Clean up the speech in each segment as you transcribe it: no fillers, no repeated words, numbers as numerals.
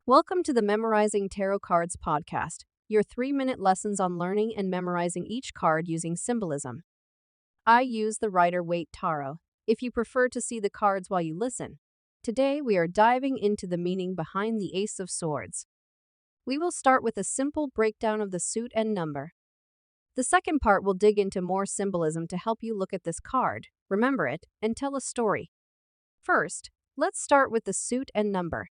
Welcome to the Memorizing Tarot Cards podcast, your 3-minute lessons on learning and memorizing each card using symbolism. I use the Rider Waite Tarot, if you prefer to see the cards while you listen. Today, we are diving into the meaning behind the Ace of Swords. We will start with a simple breakdown of the suit and number. The second part will dig into more symbolism to help you look at this card, remember it, and tell a story. First, let's start with the suit and number.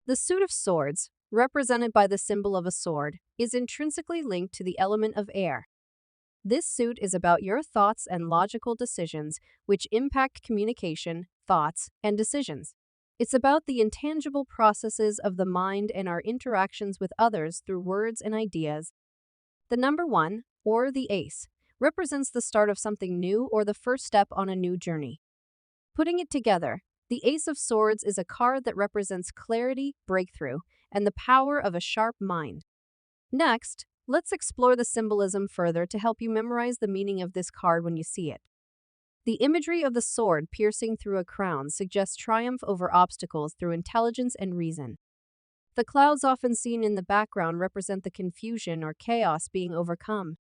The suit of swords, represented by the symbol of a sword, is intrinsically linked to the element of air. This suit is about your thoughts and logical decisions, which impact communication, thoughts, and decisions. It's about the intangible processes of the mind and our interactions with others through words and ideas. The number 1, or the ace, represents the start of something new or the first step on a new journey. Putting it together, the Ace of Swords is a card that represents clarity, breakthrough, and the power of a sharp mind. Next, let's explore the symbolism further to help you memorize the meaning of this card when you see it. The imagery of the sword piercing through a crown suggests triumph over obstacles through intelligence and reason. The clouds often seen in the background represent the confusion or chaos being overcome.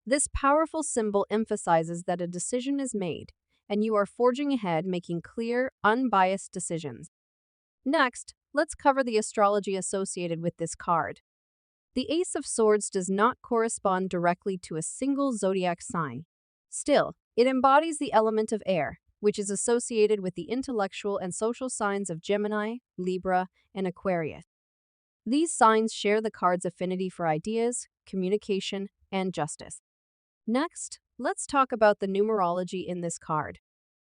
This powerful symbol emphasizes that a decision is made, and you are forging ahead making clear, unbiased decisions. Next, let's cover the astrology associated with this card. The Ace of Swords does not correspond directly to a single zodiac sign. Still, it embodies the element of air, which is associated with the intellectual and social signs of Gemini, Libra, and Aquarius. These signs share the card's affinity for ideas, communication, and justice. Next, let's talk about the numerology in this card.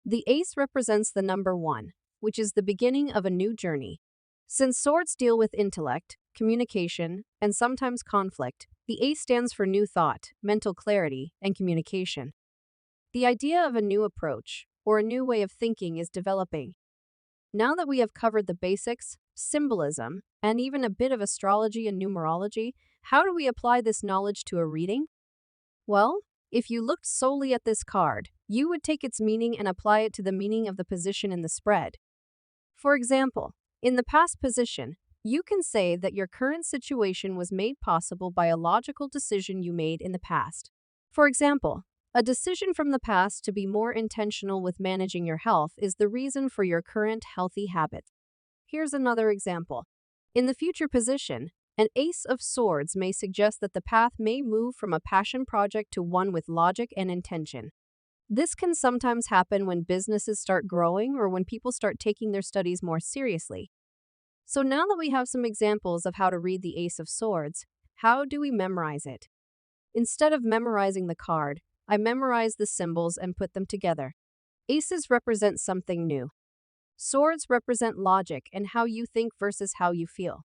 The ace represents the number 1, which is the beginning of a new journey. Since swords deal with intellect, communication, and sometimes conflict, the ace stands for new thought, mental clarity, and communication. The idea of a new approach, or a new way of thinking, is developing. Now that we have covered the basics, symbolism, and even a bit of astrology and numerology, how do we apply this knowledge to a reading? Well, if you looked solely at this card, you would take its meaning and apply it to the meaning of the position in the spread. For example, in the past position, you can say that your current situation was made possible by a logical decision you made in the past. For example, a decision from the past to be more intentional with managing your health is the reason for your current healthy habits. Here's another example. In the future position, an Ace of Swords may suggest that the path may move from a passion project to one with logic and intention. This can sometimes happen when businesses start growing or when people start taking their studies more seriously. So now that we have some examples of how to read the Ace of Swords, how do we memorize it? Instead of memorizing the card, I memorize the symbols and put them together. Aces represent something new. Swords represent logic and how you think versus how you feel.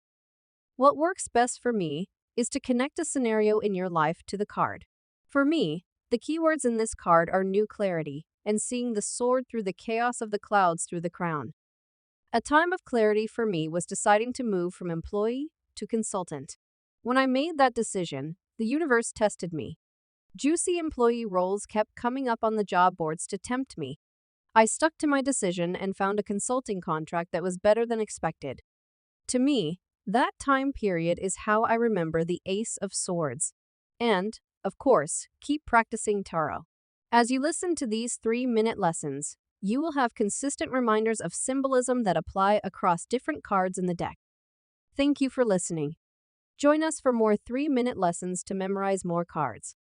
What works best for me is to connect a scenario in your life to the card. For me, the keywords in this card are new clarity and seeing the sword through the chaos of the clouds through the crown. A time of clarity for me was deciding to move from employee to consultant. When I made that decision, the universe tested me. Juicy employee roles kept coming up on the job boards to tempt me. I stuck to my decision and found a consulting contract that was better than expected. To me, that time period is how I remember the Ace of Swords. And, of course, keep practicing tarot. As you listen to these 3-minute lessons, you will have consistent reminders of symbolism that apply across different cards in the deck. Thank you for listening. Join us for more 3-minute lessons to memorize more cards.